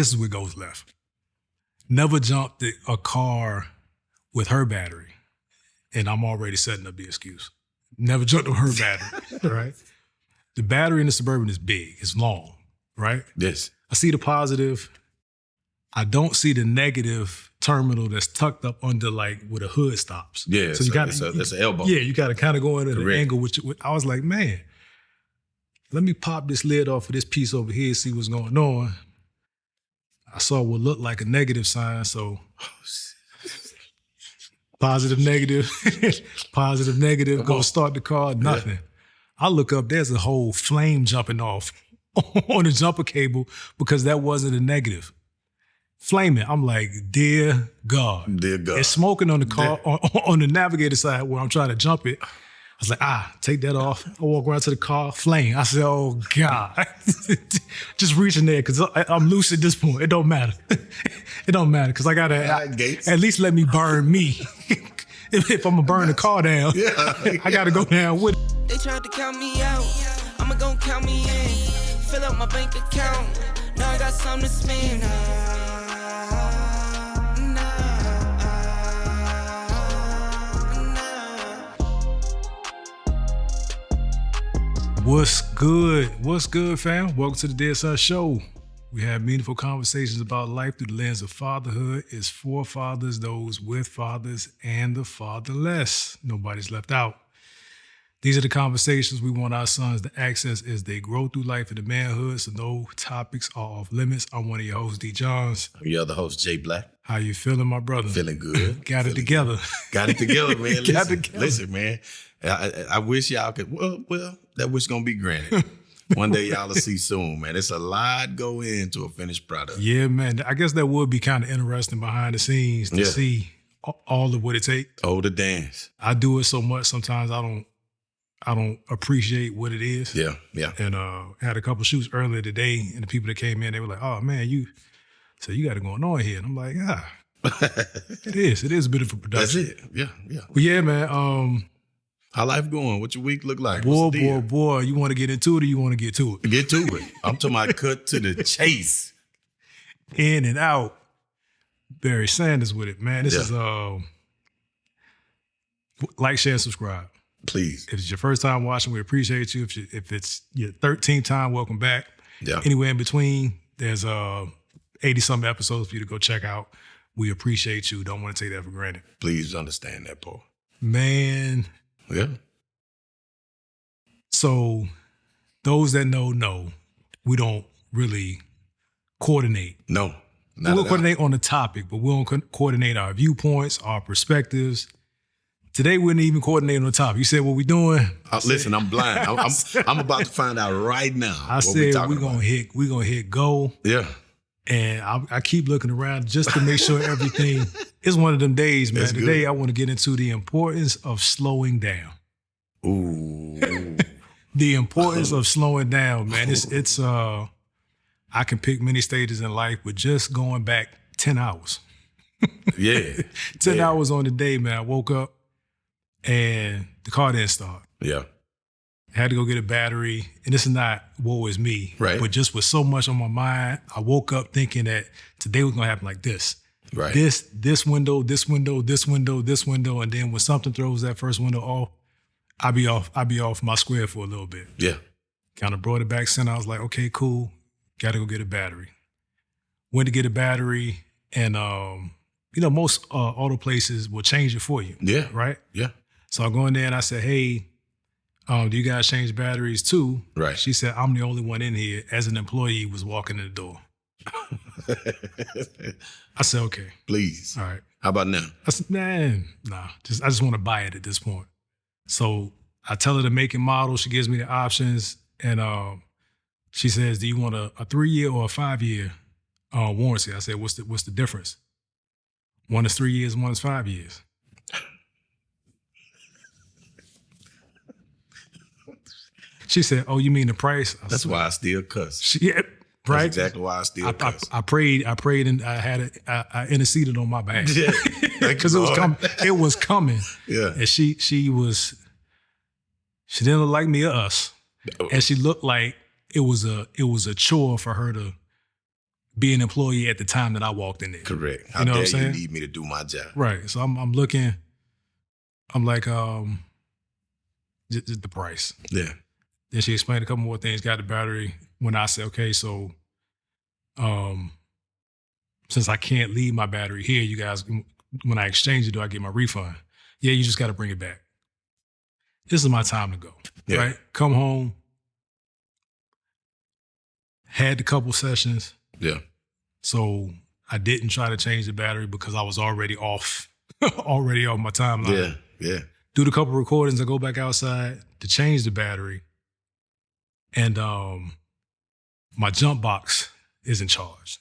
This is where goes left. Never jumped a car with her battery, and I'm already setting up the excuse. Never jumped on her battery, right? The battery in the Suburban is big. It's long, right? Yes. I see the positive. I don't see the negative terminal that's tucked up under like where the hood stops. Yeah, so you got that's an elbow. Yeah, you got to kind of go in at an angle. I was like, man, let me pop this lid off of this piece over here, see what's going on. I saw what looked like a negative sign, so positive, negative, positive, negative, go start the car, nothing. Yeah. I look up, there's a whole flame jumping off on the jumper cable because that wasn't a negative. Flaming. I'm like, dear God. Dear God. It's smoking on the car, on the navigator side where I'm trying to jump it. I was like, take that off. I walk around to the car, flame. I said, oh God. Just reaching there because I'm loose at this point. It don't matter. It don't matter because I got to at least let me burn me. if I'm going to burn the car down, I got to go down with it. They tried to count me out. I'm going to count me in. Fill up my bank account. Now I got something to spend. What's good? What's good, fam? Welcome to the Dead Son Show. We have meaningful conversations about life through the lens of fatherhood. It's for fathers, those with fathers, and the fatherless. Nobody's left out. These are the conversations we want our sons to access as they grow through life into manhood, so no topics are off limits. I'm one of your hosts, D. Johns. I'm your other host, Jay Black. How you feeling, my brother? Feeling good. Got it together. Got it together, man. Listen, man. I wish y'all could, well, that wish gonna be granted. One day y'all will see soon, man. It's a lot go into a finished product. Yeah, man. I guess that would be kind of interesting behind the scenes to see all of what it takes. Oh, the dance. I do it so much sometimes I don't appreciate what it is. Yeah. And I had a couple shoots earlier today, and the people that came in, they were like, oh man, you got it going on here. And I'm like, it is a bit of a production. That's it. Yeah. But yeah, man, how life going? What your week look like? Boy, you want to get into it or you want to get to it? Get to it. I'm talking about cut to the chase. In and out. Barry Sanders with it, man. This is like, share, subscribe. Please. If it's your first time watching, we appreciate you. If it's your 13th time, welcome back. Yeah. Anywhere in between, there's 80-something episodes for you to go check out. We appreciate you. Don't want to take that for granted. Please understand that, Paul. Man. Yeah. So those that know, we don't really coordinate. No. We'll coordinate on the topic, but we don't coordinate our viewpoints, our perspectives. Today, we didn't even coordinate on the topic. You said, what we doing? Listen, I'm blind. I'm about to find out right now. I said, we're gonna hit go. Yeah. And I keep looking around just to make sure everything is one of them days, man. Today, I want to get into the importance of slowing down. Ooh. The importance of slowing down, man. It's I can pick many stages in life, but just going back 10 hours. Yeah. 10 hours on the day, man. I woke up and the car didn't start. Yeah. I had to go get a battery, and this is not woe is me, right? But just with so much on my mind, I woke up thinking that today was gonna happen like this, right? This window, this window, this window, this window, and then when something throws that first window off, I'll be off my square for a little bit. Yeah, kind of brought it back. Center. I was like, okay, cool. Got to go get a battery. Went to get a battery, and most auto places will change it for you. Yeah, right. Yeah. So I go in there and I said, hey. Do you guys change batteries too? Right. She said, I'm the only one in here as an employee was walking in the door. I said, okay. Please. All right. How about now? I said, man, nah. I just want to buy it at this point. So I tell her the make and model. She gives me the options. And she says, do you want a 3-year or a 5-year warranty? I said, what's the difference? One is 3 years, one is 5 years. She said, oh, you mean the price? That's why I still cuss. Yeah, right? That's exactly why I still cuss. I prayed, and I interceded on my behalf. Yeah. Because it was coming. It was coming. Yeah. And she didn't look like me or us. And she looked like it was a chore for her to be an employee at the time that I walked in there. Correct. How You know what dare I'm saying? you need me to do my job? Right. So I'm looking. I'm like, just the price. Yeah. Then she explained a couple more things. Got the battery. When I said, okay, so, since I can't leave my battery here, you guys, when I exchange it, do I get my refund? Yeah, you just got to bring it back. This is my time to go. Yeah. Right. Come home. Had a couple sessions. Yeah. So I didn't try to change the battery because I was already off my timeline. Yeah. Do the couple recordings and go back outside to change the battery. And my jump box isn't charged.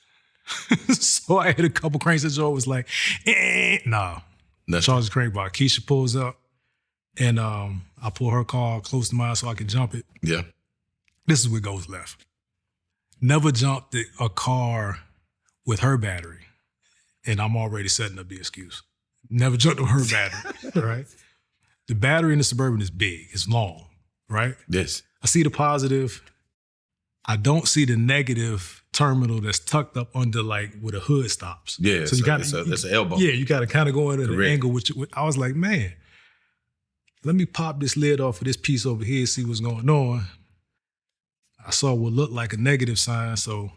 So I hit a couple cranks that Joe was like, nah. Charge the crank box. Keisha pulls up and I pull her car close to mine so I can jump it. Yeah. This is what goes left. Never jumped a car with her battery. And I'm already setting up the excuse. Never jumped on her battery, right? The battery in the Suburban is big. It's long, right? Yes. I see the positive. I don't see the negative terminal that's tucked up under like where the hood stops. Yeah, so you got it's an elbow. Yeah, you got to kind of go into the Correct. angle. Which I was like, man, let me pop this lid off of this piece over here, see what's going on. I saw what looked like a negative sign, so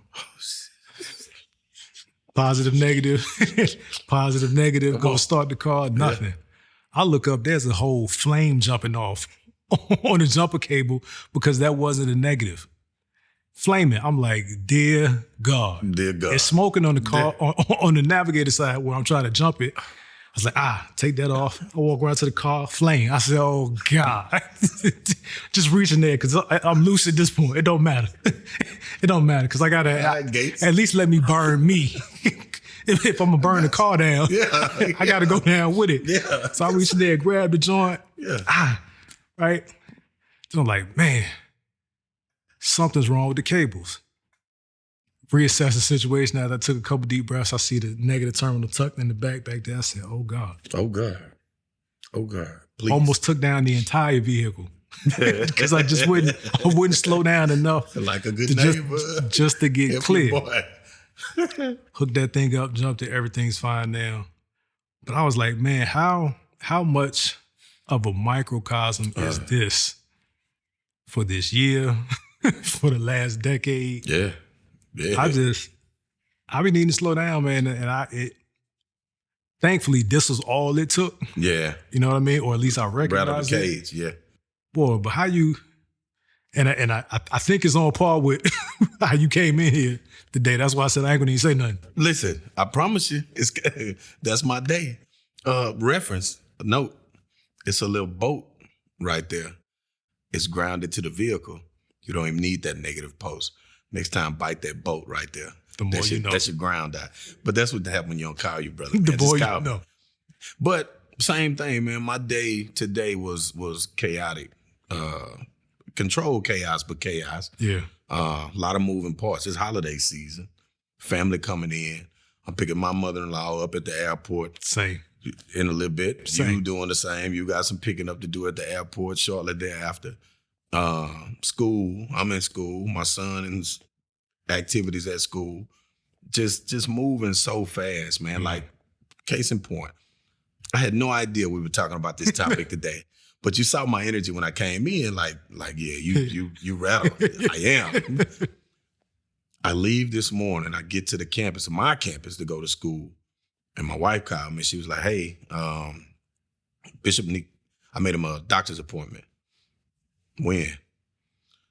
positive, negative, positive, negative. Go start the car. Nothing. Yeah. I look up. There's a whole flame jumping off on the jumper cable because that wasn't a negative. Flaming. I'm like, dear God. Dear God. It's smoking on the car, on the navigator side where I'm trying to jump it. I was like, take that off. I walk around to the car, flame. I said, oh God. Just reaching there because I'm loose at this point. It don't matter. It don't matter because I got to at least let me burn me. If I'm going to burn the car down, I got to go down with it. Yeah. So I reached there, grabbed the joint. Yeah. Right? So I'm like, man, something's wrong with the cables. Reassess the situation. As I took a couple deep breaths, I see the negative terminal tucked in the back there. I said, oh God. Oh God. Oh God. Please. Almost took down the entire vehicle. Because I wouldn't slow down enough. Like a good neighbor. Just to get clear. Boy. Hooked that thing up, jumped it, everything's fine now. But I was like, man, how much of a microcosm is this for this year, for the last decade? Yeah. I been needing to slow down, man. And thankfully, this was all it took. Yeah. You know what I mean? Or at least I recognized it. Rattle the cage, yeah. Boy, but how you, and I think it's on par with how you came in here today. That's why I said I ain't gonna even say nothing. Listen, I promise you, that's my day. Reference, note, it's a little boat right there. It's grounded to the vehicle. You don't even need that negative post. Next time, bite that boat right there. The more you know. That's your ground out. But that's what happened when you don't call you, brother. The more you know. But same thing, man. My day today was chaotic. Controlled chaos, but chaos. Yeah. A lot of moving parts. It's holiday season. Family coming in. I'm picking my mother-in-law up at the airport. Same. In a little bit. Same. You doing the same. You got some picking up to do at the airport shortly thereafter. School. I'm in school. My son's activities at school. Just moving so fast, man. Mm-hmm. Like, case in point. I had no idea we were talking about this topic today. But you saw my energy when I came in, like, yeah, you rattled. I am. I leave this morning. I get to the campus, my campus, to go to school. And my wife called me. She was like, hey, Bishop, I made him a doctor's appointment. When?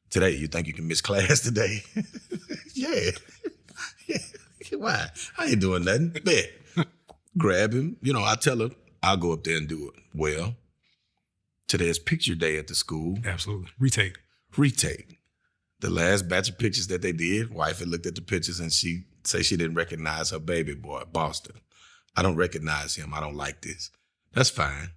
Today. You think you can miss class today? Yeah. Why? I ain't doing nothing. Bet. Grab him. I tell her, I'll go up there and do it. Well, today's picture day at the school. Absolutely. Retake. The last batch of pictures that they did, wife had looked at the pictures and she said she didn't recognize her baby boy, Boston. I don't recognize him. I don't like this. That's fine.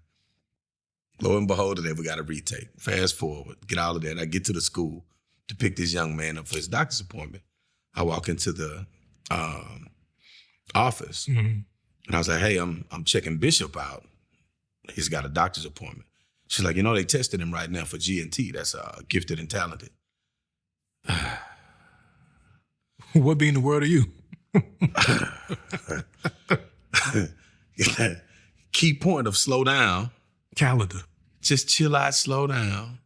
Lo and behold, today we got a retake. Fast forward, get all of that. I get to the school to pick this young man up for his doctor's appointment. I walk into the office and I was like, hey, I'm checking Bishop out. He's got a doctor's appointment. She's like, they tested him right now for G&T. That's gifted and talented. What be in the world are you? Key point of slow down. Calendar. Just chill out, slow down.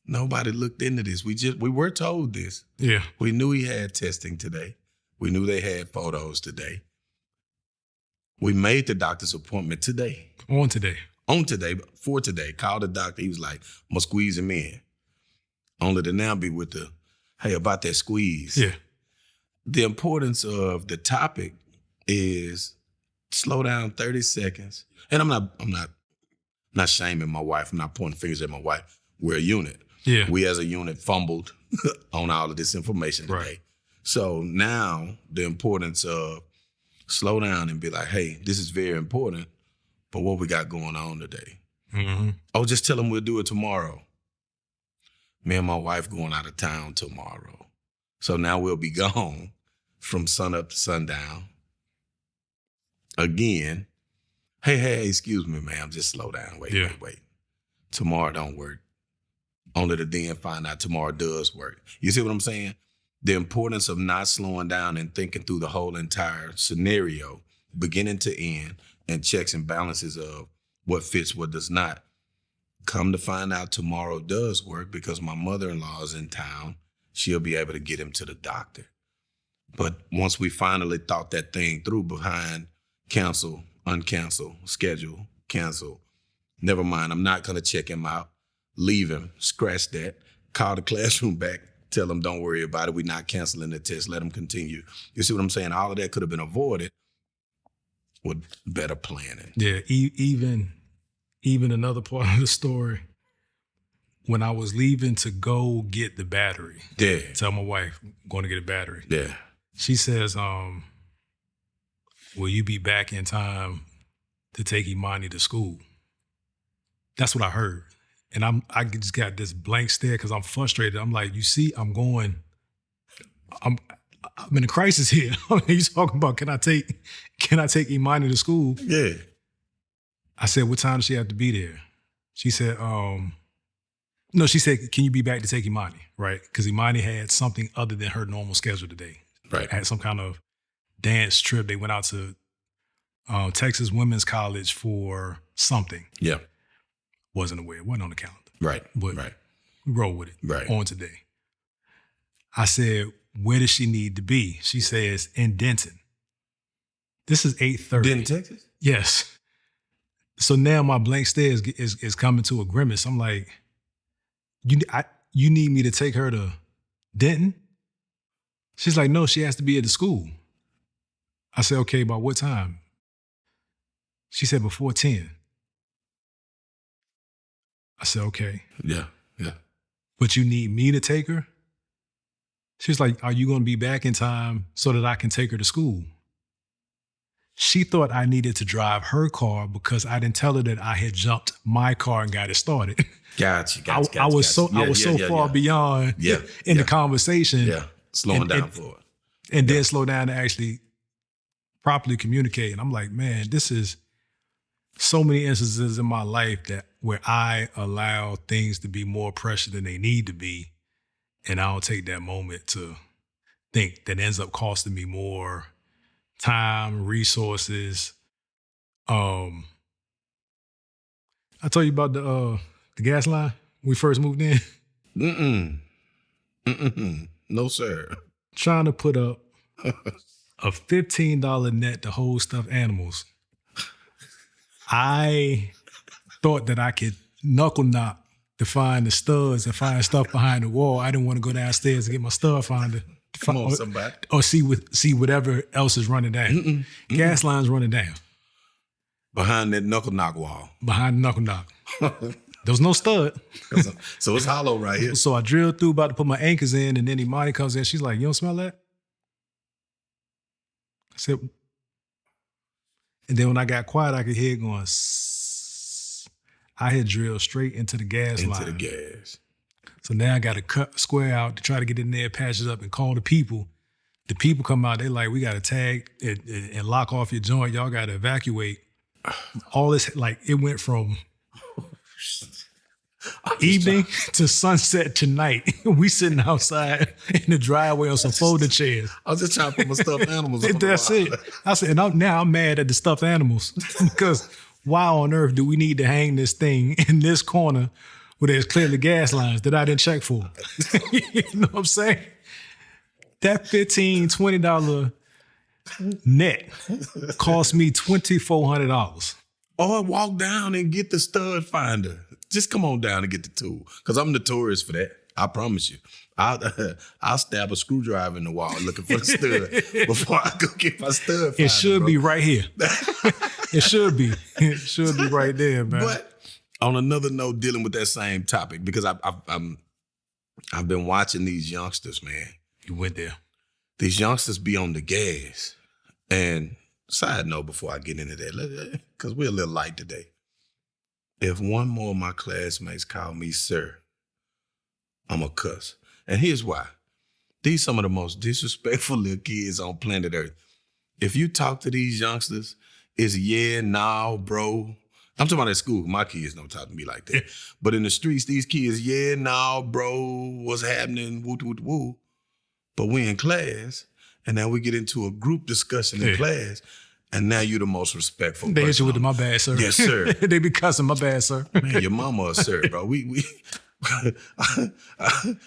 Nobody looked into this. We were told this. Yeah. We knew he had testing today. We knew they had photos today. We made the doctor's appointment today. On today. For today. Called the doctor. He was like, I'm going to squeeze him in. Only to now be with the, hey, about that squeeze. Yeah. The importance of the topic is slow down 30 seconds. And I'm not shaming my wife. I'm not pointing fingers at my wife. We're a unit. Yeah. We as a unit fumbled on all of this information today. Right. So now the importance of slow down and be like, hey, this is very important, but what we got going on today? Mm-hmm. Oh, just tell them we'll do it tomorrow. Me and my wife going out of town tomorrow. So now we'll be gone from sun up to sundown. Again, hey, excuse me, ma'am, just slow down. Wait. Tomorrow don't work. Only to then find out tomorrow does work. You see what I'm saying? The importance of not slowing down and thinking through the whole entire scenario, beginning to end, and checks and balances of what fits, what does not. Come to find out tomorrow does work because my mother-in-law is in town. She'll be able to get him to the doctor. But once we finally thought that thing through behind cancel, uncancel, schedule, cancel, never mind, I'm not going to check him out. Leave him, scratch that, call the classroom back, tell them don't worry about it. We're not canceling the test. Let them continue. You see what I'm saying? All of that could have been avoided with better planning. Yeah, even another part of the story, when I was leaving to go get the battery, tell my wife, I'm going to get a battery. Yeah. She says, will you be back in time to take Imani to school? That's what I heard. And I just got this blank stare because I'm frustrated. I'm like, you see, I'm in a crisis here. He's talking about, can I take Imani to school? Yeah. I said, what time does she have to be there? She said, no, she said, can you be back to take Imani, right? Because Imani had something other than her normal schedule today. Right. Had some kind of dance trip. They went out to Texas Women's College for something. Yeah. Wasn't aware. Wasn't on the calendar. Right. But right. we roll with it. Right. On today. I said, where does she need to be? She says, in Denton. This is 8:30. Denton, Texas? Yes. So now my blank stare is coming to a grimace. I'm like, you need me to take her to Denton? She's like, no, she has to be at the school. I said, okay, by what time? She said, before 10. I said, okay. Yeah. But you need me to take her? She's like, are you going to be back in time so that I can take her to school? She thought I needed to drive her car because I didn't tell her that I had jumped my car and got it started. Gotcha. I was so far beyond in the conversation. Yeah, slowing down for it. And then slow down to actually properly communicate. And I'm like, man, this is so many instances in my life where I allow things to be more pressure than they need to be. And I don't take that moment to think that ends up costing me more time, resources. I told you about the gas line when we first moved in. No, sir. Trying to put up a $15 net to hold stuffed animals. I thought that I could knuckle knock to find the studs and find stuff behind the wall. I didn't want to go downstairs and get my stud finder. Come on, somebody. Or see whatever else is running down. Gas line's running down. Behind that knuckle knock wall. Behind the knuckle knock. There was no stud. So it's hollow right here. So I drilled through, about to put my anchors in, and then Imani comes in. She's like, you don't smell that? I said, and then when I got quiet, I could hear it going, sss. I had drilled straight into the gas line. Into the gas. So now I got to cut square out to try to get in there, patch it up, and call the people. The people come out, they like, we got to tag and lock off your joint. Y'all got to evacuate. All this, like, it went from Evening to sunset to night. We sitting outside in the driveway on some folding chairs. I was just trying to put my stuffed animals on. That's it. I said, and now I'm mad at the stuffed animals because why on earth do we need to hang this thing in this corner where there's clearly gas lines that I didn't check for? You know what I'm saying? That $15, $20 net cost me $2,400. Or walk down and get the stud finder. Just come on down and get the tool. Because I'm notorious for that. I promise you. I'll stab a screwdriver in the wall looking for the stud before I go get my stud finder. It should be right here. It should be. It should be right there, man. But on another note, dealing with that same topic, because I've been watching these youngsters, man. You went there. These youngsters be on the gas. And side note before I get into that, because we're a little light today. If one more of my classmates call me sir, I'm a cuss. And here's why. These some of the most disrespectful little kids on planet Earth. If you talk to these youngsters, it's yeah, nah, bro. I'm talking about at school. My kids don't talk to me like that. But in the streets, these kids, yeah, nah, bro, what's happening, woo, woo, woo. But we in class, and now we get into a group discussion in class, and now you're the most respectful They hit person. you with the my bad, sir. Yes, sir. They be cussing, my bad, sir. Man, your mama a sir, bro. I'm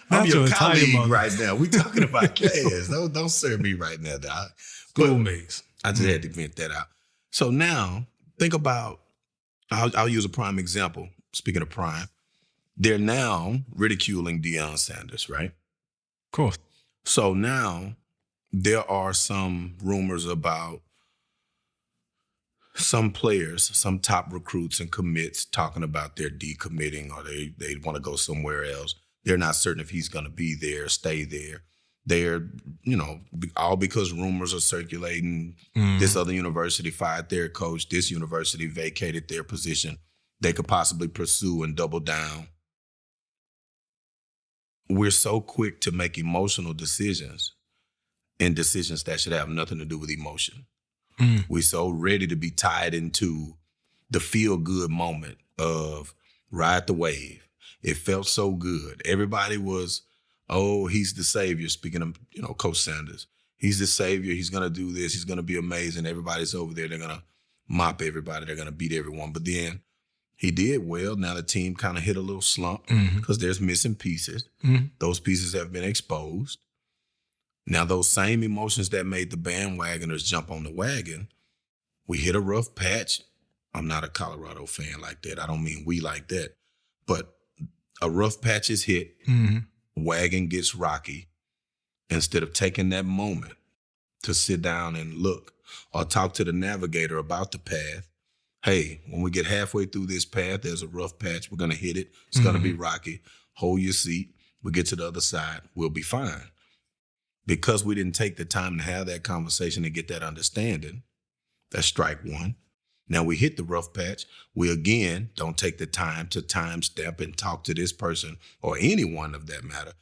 Not your your entire colleague mother. right now. We talking about class. Don't serve me right now, dog. Schoolmates. I just had to vent that out. So now, think about, I'll use a prime example. Speaking of prime, they're now ridiculing Deion Sanders, right? Of course. So now there are some rumors about some players, some top recruits and commits talking about they're decommitting or they want to go somewhere else. They're not certain if he's going to be there, stay there. They're, all because rumors are circulating. This other university fired their coach. This university vacated their position. They could possibly pursue and double down. We're so quick to make emotional decisions and decisions that should have nothing to do with emotion. We're so ready to be tied into the feel-good moment of ride the wave. It felt so good. Everybody was, oh, he's the savior. Speaking of, Coach Sanders, he's the savior. He's going to do this. He's going to be amazing. Everybody's over there. They're going to mop everybody. They're going to beat everyone. But then he did well. Now the team kind of hit a little slump because there's missing pieces. Those pieces have been exposed. Now, those same emotions that made the bandwagoners jump on the wagon, we hit a rough patch. I'm not a Colorado fan like that. I don't mean we like that. But a rough patch is hit. Wagon gets rocky. Instead of taking that moment to sit down and look or talk to the navigator about the path, hey, when we get halfway through this path, there's a rough patch. We're going to hit it. It's going to be rocky. Hold your seat. We get to the other side. We'll be fine. Because we didn't take the time to have that conversation and get that understanding, that's strike one. Now we hit the rough patch. We again don't take the time to timestamp and talk to this person or anyone of that matter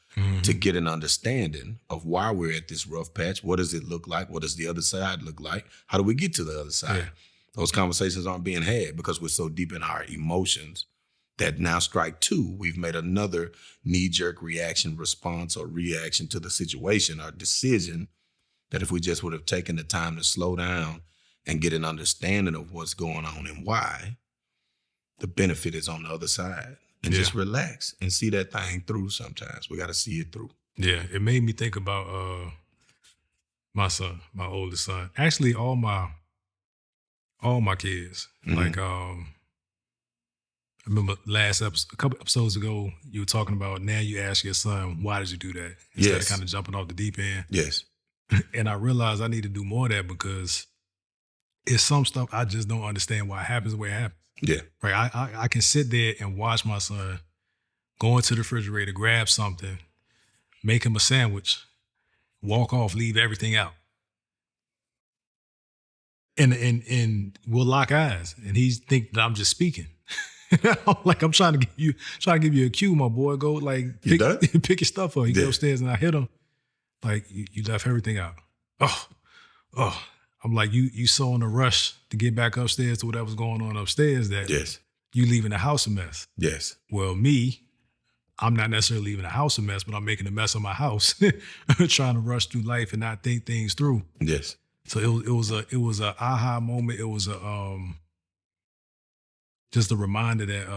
to get an understanding of why we're at this rough patch. What does it look like? What does the other side look like? How do we get to the other side? Yeah. Those conversations aren't being had because we're so deep in our emotions that now strike two, we've made another knee-jerk reaction response or reaction to the situation or decision that if we just would have taken the time to slow down and get an understanding of what's going on and why, the benefit is on the other side. And just relax and see that thing through sometimes. We got to see it through. Yeah, it made me think about my son, my oldest son. Actually, all my kids. Like, I remember a couple episodes ago, you were talking about now you ask your son, why did you do that? Instead of kind of jumping off the deep end. Yes. And I realized I need to do more of that because it's some stuff I just don't understand why it happens the way it happens. Yeah. Right. I can sit there and watch my son go into the refrigerator, grab something, make him a sandwich, walk off, leave everything out. And we'll lock eyes. And he think that I'm just speaking. Like I'm trying to give you a cue, my boy. Go pick your stuff up. He go upstairs and I hit him. Like you left everything out. Oh. I'm like, you so in a rush to get back upstairs to whatever's going on upstairs that you leaving the house a mess. Yes. Well, I'm not necessarily leaving the house a mess, but I'm making a mess of my house, trying to rush through life and not think things through. Yes. So it was a aha moment. It was a just a reminder that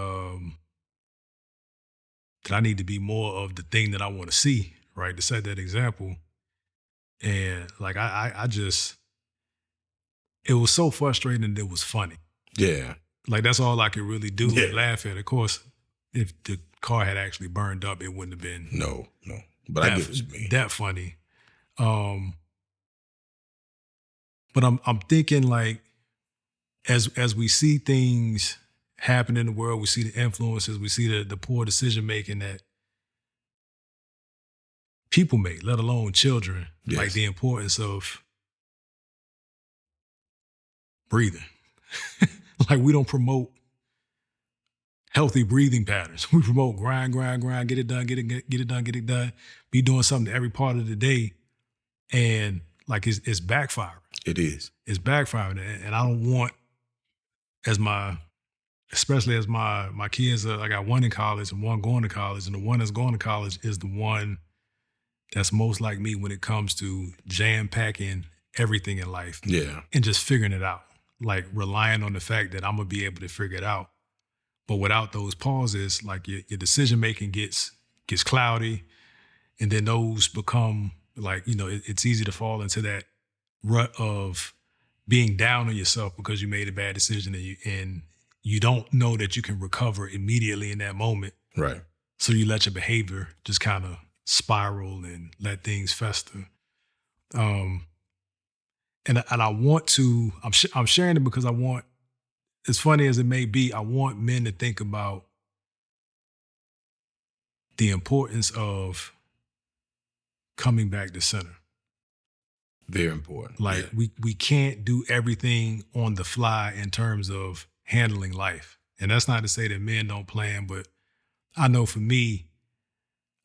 that I need to be more of the thing that I want to see, right? To set that example. And like I just, it was so frustrating that it was funny. Yeah. Like that's all I could really do Yeah. and laugh at. Of course, if the car had actually burned up, it wouldn't have been No. But I get what you mean. that funny. But I'm thinking like as we see things happen in the world, we see the influences, we see the poor decision making that people make, let alone children, Yes. like the importance of breathing. Like we don't promote healthy breathing patterns. We promote grind, get it done, get it done. Be doing something every part of the day. And like it's backfiring. It is. It's backfiring. And I don't want, especially as my kids are, I got one in college and one going to college, and the one that's going to college is the one that's most like me when it comes to jam-packing everything in life. Yeah. And just figuring it out, like relying on the fact that I'm going to be able to figure it out. But without those pauses, like your decision-making gets cloudy, and then those become like, it's easy to fall into that rut of being down on yourself because you made a bad decision and you don't know that you can recover immediately in that moment. Right. So you let your behavior just kind of spiral and let things fester. And I want to, I'm sharing it because I want, as funny as it may be, I want men to think about the importance of coming back to center. Very important. Like we can't do everything on the fly in terms of handling life. And that's not to say that men don't plan, but I know for me,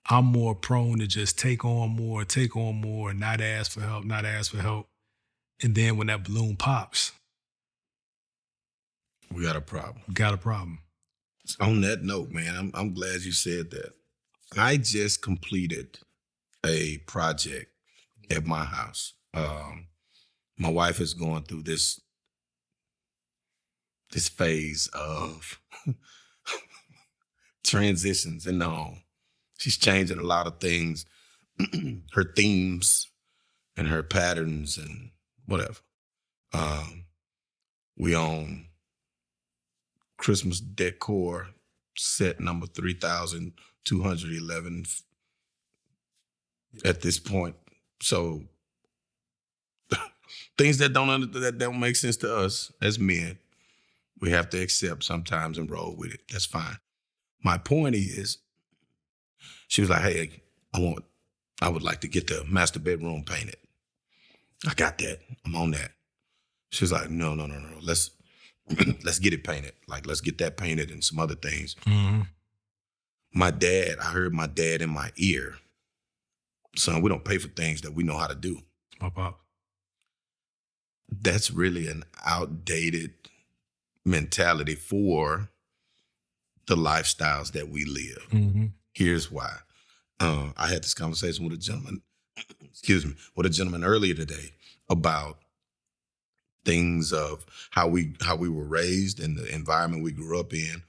I'm more prone to just take on more, not ask for help. And then when that balloon pops, we got a problem. On that note, man, I'm glad you said that. I just completed a project at my house. My wife is going through this phase of transitions in the home. She's changing a lot of things, her themes and her patterns and whatever. We own Christmas decor set number 3,211 at this point. So things that don't make sense to us as men, we have to accept sometimes and roll with it. That's fine. My point is, she was like, hey, I would like to get the master bedroom painted. I got that. I'm on that. She was like, no. Let's get it painted. Like, let's get that painted and some other things. Mm-hmm. I heard my dad in my ear. Son, we don't pay for things that we know how to do. My pop. That's really an outdated mentality for the lifestyles that we live. Mm-hmm. Here's why. I had this conversation with a gentleman, earlier today about things of how we were raised and the environment we grew up in.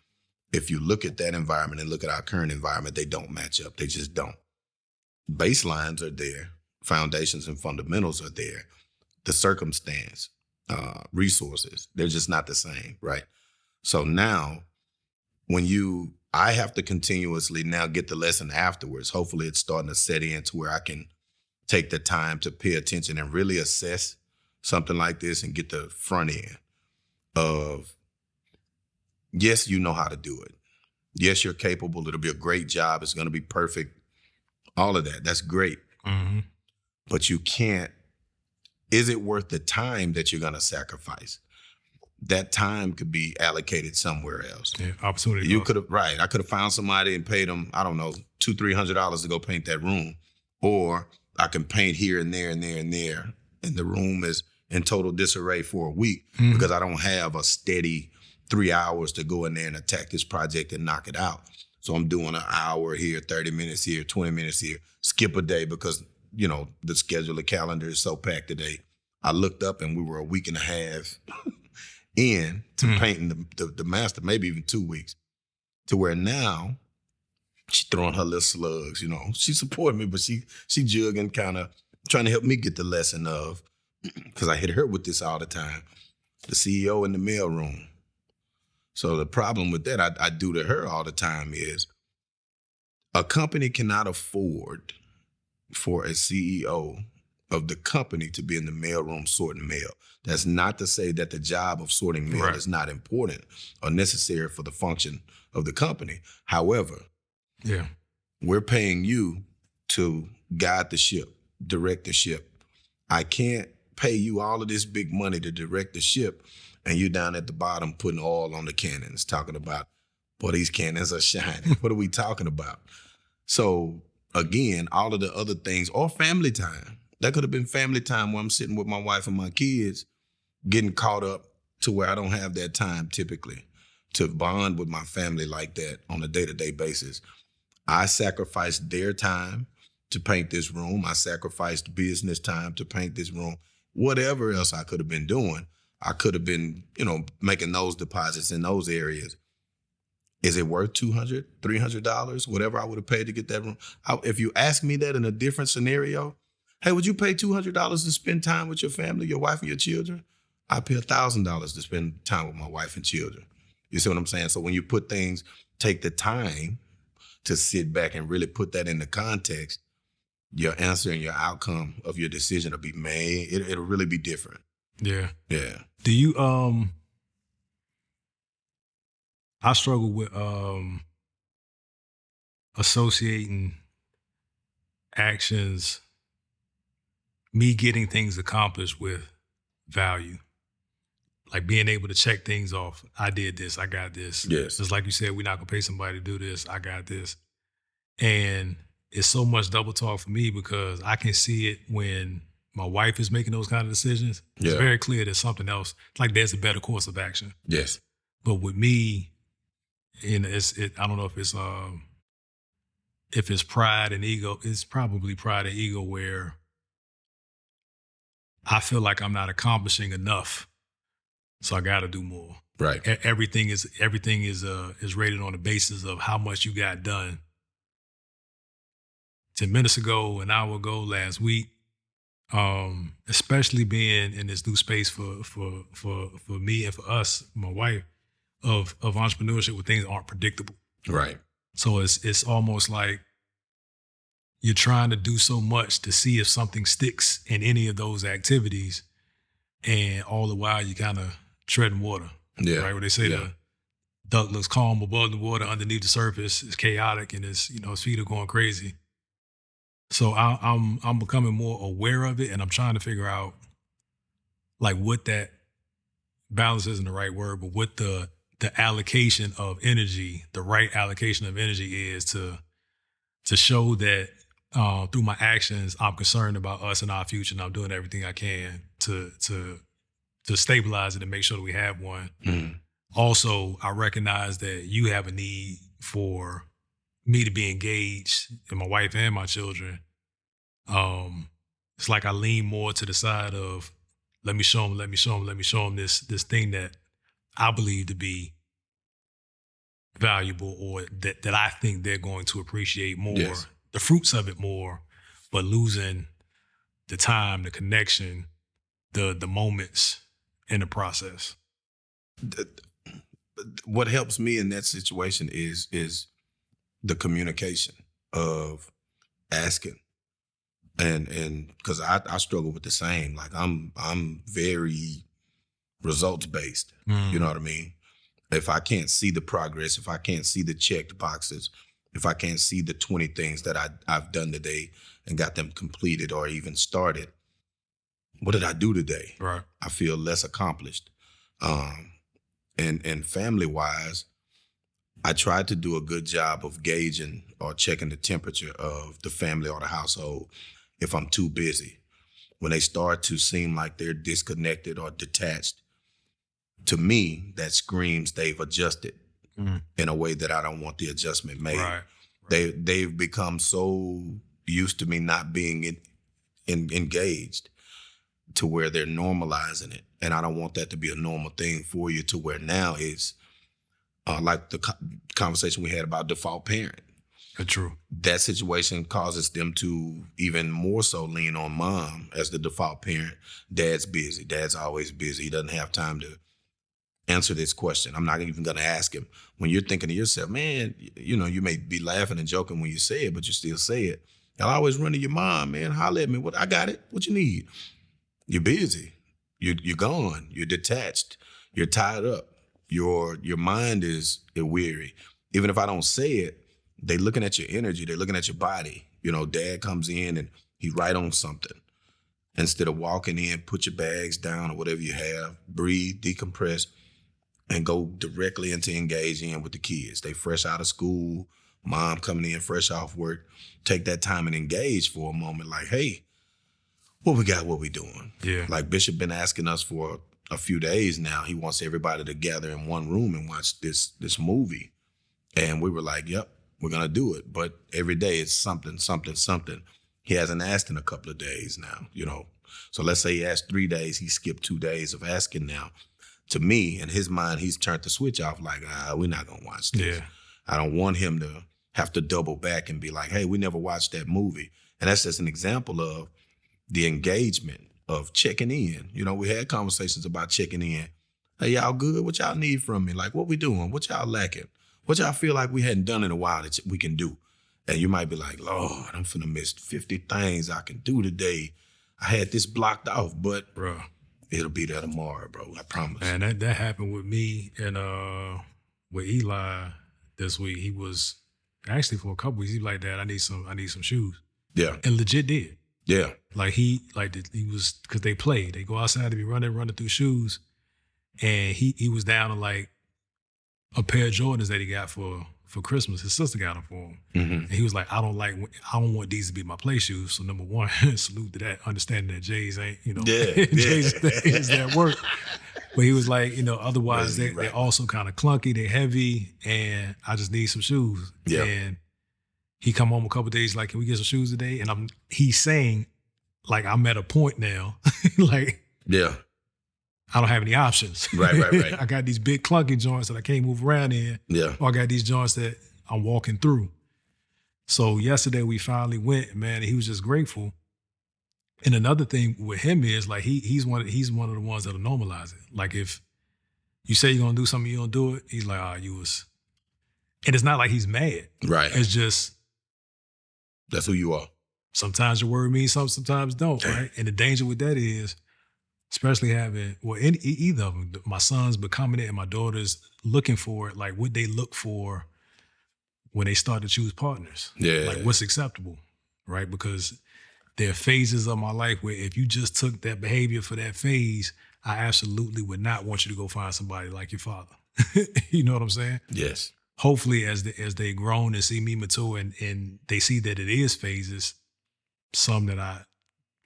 If you look at that environment and look at our current environment, they don't match up. They just don't. Baselines are there. Foundations and fundamentals are there. The circumstance, resources, they're just not the same, right? So now I have to continuously now get the lesson afterwards. Hopefully it's starting to set in to where I can take the time to pay attention and really assess something like this and get the front end of, yes, you know how to do it. Yes, you're capable. It'll be a great job. It's going to be perfect. All of that. That's great. Mm-hmm. But you can't, is it worth the time that you're going to sacrifice? That time could be allocated somewhere else. Yeah, opportunity. You could have, right. I could have found somebody and paid them, I don't know, $200-$300 to go paint that room. Or I can paint here and there and there and there. And the room is in total disarray for a week because I don't have a steady 3 hours to go in there and attack this project and knock it out. So I'm doing an hour here, 30 minutes here, 20 minutes here, skip a day because, you know, the schedule, the calendar is so packed today. I looked up and we were a week and a half in to painting the master, maybe even 2 weeks, to where now she's throwing her little slugs, you know. She supported me, but she jugging, kind of trying to help me get the lesson of, because I hit her with this all the time, the CEO in the mailroom. So the problem with that I do to her all the time is a company cannot afford for a CEO of the company to be in the mailroom sorting mail. That's not to say that the job of sorting mail is not important or necessary for the function of the company. However, we're paying you to guide the ship, direct the ship. I can't pay you all of this big money to direct the ship and you're down at the bottom putting oil on the cannons, talking about, boy, these cannons are shining. What are we talking about? So again, all of the other things, or family time. That could have been family time where I'm sitting with my wife and my kids, getting caught up to where I don't have that time typically to bond with my family like that on a day-to-day basis. I sacrificed their time to paint this room. I sacrificed business time to paint this room. Whatever else I could have been doing, I could have been, you know, making those deposits in those areas. Is it worth $200, $300, whatever I would have paid to get that room? If you ask me that in a different scenario, hey, would you pay $200 to spend time with your family, your wife and your children? I'd pay $1,000 to spend time with my wife and children. You see what I'm saying? So when you put things, take the time to sit back and really put that into context, your answer and your outcome of your decision will be made. It'll really be different. Yeah. Yeah. Do you, I struggle with associating actions, me getting things accomplished with value. Like being able to check things off. I did this, I got this. Yes. Just like you said, we're not gonna pay somebody to do this, I got this. And it's so much double talk for me because I can see it when my wife is making those kind of decisions. It's very clear there's something else, like there's a better course of action. Yes. But with me, and I don't know if it's pride and ego. It's probably pride and ego where I feel like I'm not accomplishing enough, so I got to do more. Right. Everything is rated on the basis of how much you got done. 10 minutes ago, an hour ago, last week, especially being in this new space for me and for us, my wife, of entrepreneurship where things aren't predictable. Right. So it's almost like you're trying to do so much to see if something sticks in any of those activities, and all the while you kind of treading water. Yeah. Right. Where they say the duck looks calm above the water, underneath the surface is chaotic, and his feet are going crazy. So I'm becoming more aware of it, and I'm trying to figure out like what that balance isn't the right word, but what the allocation of energy, the right allocation of energy is to show that through my actions, I'm concerned about us and our future, and I'm doing everything I can to stabilize it and make sure that we have one. Mm. Also, I recognize that you have a need for me to be engaged, and my wife and my children. It's like I lean more to the side of let me show them this thing that I believe to be valuable, or that I think they're going to appreciate more, the fruits of it more, but losing the time, the connection, the moments in the process. What helps me in that situation is the communication of asking. And because I struggle with the same. Like I'm very results based. You know what I mean? If I can't see the progress, if I can't see the checked boxes, if I can't see the 20 things that I've done today and got them completed or even started, what did I do today? Right. I feel less accomplished. And family wise, I tried to do a good job of gauging or checking the temperature of the family or the household if I'm too busy. When they start to seem like they're disconnected or detached, to me, that screams they've adjusted in a way that I don't want the adjustment made. Right. They've become so used to me not being engaged to where they're normalizing it. And I don't want that to be a normal thing for you, to where now it's like the conversation we had about default parent. True. That situation causes them to even more so lean on mom as the default parent. Dad's busy. Dad's always busy. He doesn't have time to answer this question. I'm not even going to ask him. When you're thinking to yourself, man, you know, you may be laughing and joking when you say it, but you still say it. I'll always run to your mom, man. Holler at me. What I got it. What you need? You're busy. You're gone. You're detached. You're tied up. Your mind is weary. Even if I don't say it, they looking at your energy. They're looking at your body. You know, dad comes in and he right on something. Instead of walking in, put your bags down or whatever you have, breathe, decompress, and go directly into engaging with the kids. They fresh out of school, mom coming in fresh off work. Take that time and engage for a moment. Like, hey, what we got, what we doing? Yeah. Like Bishop been asking us for a few days now. He wants everybody to gather in one room and watch this movie. And we were like, yep, we're going to do it. But every day it's something. He hasn't asked in a couple of days now, you know. So let's say he asked 3 days. He skipped 2 days of asking now. To me, in his mind, he's turned the switch off like, we're not going to watch this. Yeah. I don't want him to have to double back and be like, hey, we never watched that movie. And that's just an example of the engagement of checking in. You know, we had conversations about checking in. Hey, y'all good? What y'all need from me? Like, what we doing? What y'all lacking? What y'all feel like we hadn't done in a while that we can do? And you might be like, Lord, I'm finna miss 50 things I can do today. I had this blocked off, but Bro. It'll be there tomorrow, bro. I promise. Man, that happened with me and with Eli this week. He was actually for a couple weeks. He was like, Dad, I need some shoes. Yeah. And legit did. Yeah. Like he was, because they play. They go outside to be running through shoes. And he was down to like a pair of Jordans that he got for Christmas. His sister got them for him. Mm-hmm. And he was like, I don't want these to be my play shoes. So number one, salute to that, understanding that Jay's ain't, you know, Jay's things that work. But he was like, you know, otherwise they're also kind of clunky, they're heavy, and I just need some shoes. Yeah. And he come home a couple of days like, can we get some shoes today? And he's saying, like, I'm at a point now, like, yeah, I don't have any options. Right. I got these big clunky joints that I can't move around in. Yeah. Or I got these joints that I'm walking through. So yesterday we finally went, man, and he was just grateful. And another thing with him is like he's one of the ones that'll normalize it. Like if you say you're gonna do something, you don't do it, he's like, you was. And it's not like he's mad. Right. It's just that's who you are. Sometimes your word means something, sometimes don't, right? And the danger with that is, especially having, either of them, my sons becoming it and my daughters looking for it, like what they look for when they start to choose partners. Yeah. Like what's acceptable, right? Because there are phases of my life where if you just took that behavior for that phase, I absolutely would not want you to go find somebody like your father. You know what I'm saying? Yes. Hopefully as they grown and see me mature and they see that it is phases, some that I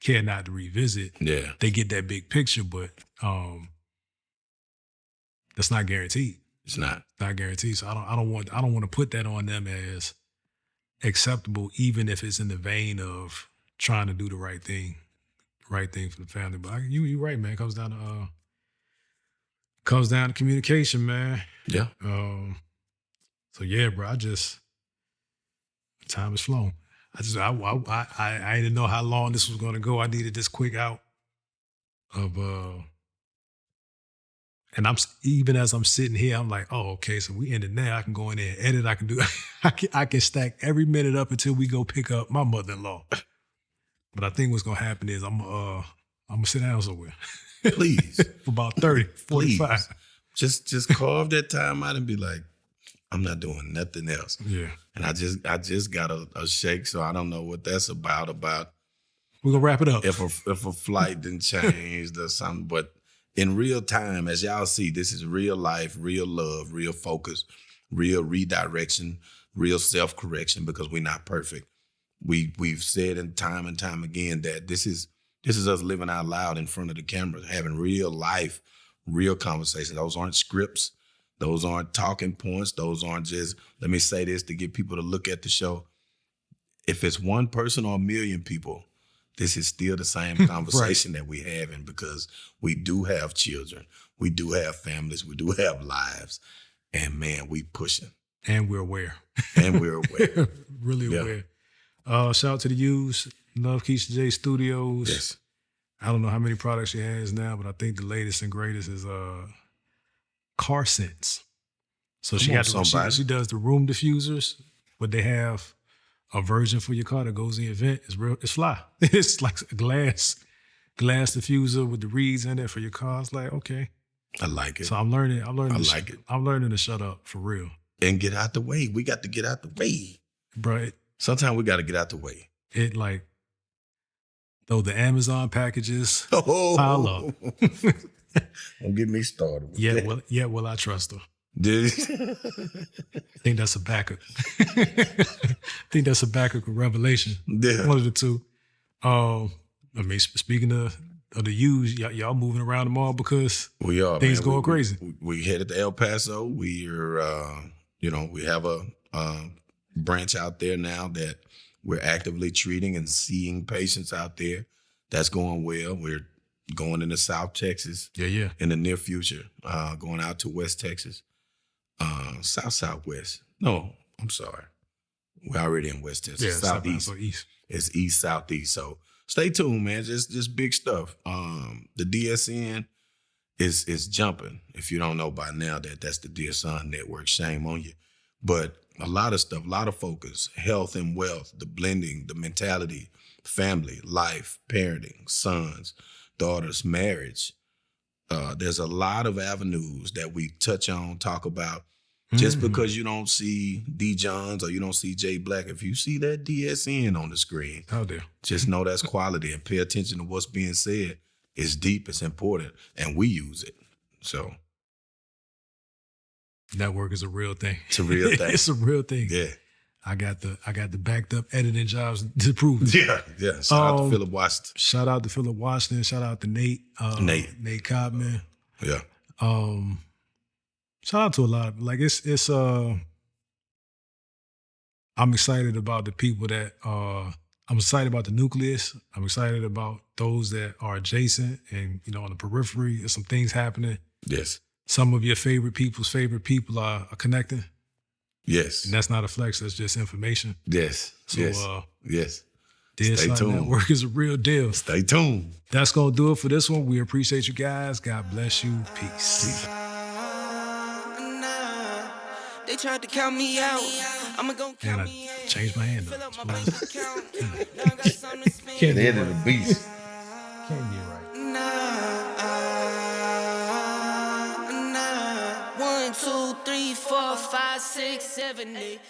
care not to revisit. Yeah. They get that big picture, but that's not guaranteed. It's not guaranteed. So I don't want to put that on them as acceptable, even if it's in the vein of trying to do the right thing for the family. But you're right, man. It comes down to communication, man. Yeah. So yeah, bro. Time has flown. I didn't know how long this was going to go. I needed this quick out of, and even as I'm sitting here, I'm like, oh, okay, so we ended now. I can go in there and edit. I can do, I can stack every minute up until we go pick up my mother-in-law. But I think what's going to happen is I'm going to sit down somewhere. Please. For about 30, 45. Please. Just carve that time out and be like, I'm not doing nothing else. Yeah. And I just got a shake, so I don't know what that's about. We're gonna wrap it up. If a flight didn't change or something. But in real time, as y'all see, this is real life, real love, real focus, real redirection, real self-correction, because we're not perfect. We've said in time and time again that this is us living out loud in front of the camera, having real life, real conversations. Those aren't scripts. Those aren't talking points. Those aren't just, let me say this to get people to look at the show. If it's one person or a million people, this is still the same conversation that we having, because we do have children. We do have families. We do have lives. And man, we pushing. And we're aware. And we're aware. Really aware. Shout out to the U's. Love Keisha J Studios. Yes. I don't know how many products she has now, but I think the latest and greatest is Car Sense. So she does the room diffusers, but they have a version for your car that goes in your vent. It's fly. It's like a glass diffuser with the reeds in it for your car. It's like, okay. I like it. So I'm learning. I like it. I'm learning to shut up for real. And get out the way. We got to get out the way. Bro, sometimes we got to get out the way. It like, though the Amazon packages pile up. Don't get me started. Yet will I trust her? Dude. I think that's a backup. I think that's a backup of Revelation. Yeah. One of the two. I mean, speaking of the U's, y'all moving around the mall because we are, things going crazy. We headed to El Paso. We are, we have a branch out there now that we're actively treating and seeing patients out there. That's going well. We're going into South Texas. Yeah. In the near future, going out to West Texas. Southwest. No, I'm sorry. We're already in West Texas. Yeah, Southeast. East. It's East, Southeast. So stay tuned, man. Just big stuff. The DSN is jumping. If you don't know by now that's the Dear Son Network, shame on you. But a lot of stuff, a lot of focus, health and wealth, the blending, the mentality, family, life, parenting, sons, daughters, marriage. There's a lot of avenues that we touch on, talk about. Just because you don't see D. Johns or you don't see Jay Black, if you see that DSN on the screen, just know that's quality and pay attention to what's being said. It's deep, it's important, and we use it. So network is a real thing. It's a real thing. It's a real thing. Yeah. I got the backed up editing jobs to prove it. Yeah. Shout out to Philip Washington. Shout out to Philip Washington. Shout out to Nate. Nate Codman. Yeah. Shout out to a lot of, like, it's I'm excited about the people that I'm excited about the nucleus. I'm excited about those that are adjacent and, on the periphery. There's some things happening. Yes. Some of your favorite people are connecting. Yes. And that's not a flex, that's just information. Yes. So yes. Dear Stay Son tuned. Network is a real deal. Stay tuned. That's gonna do it for this one. We appreciate you guys. God bless you. Peace. They tried to count me out. I'ma go count me in. Changed my hand Fill up. up my bank account. Now I got something to spend. Can't The head of the beast. Can't be right. Nah. 1, 2, 3, 4, 5, 6, 7, 8.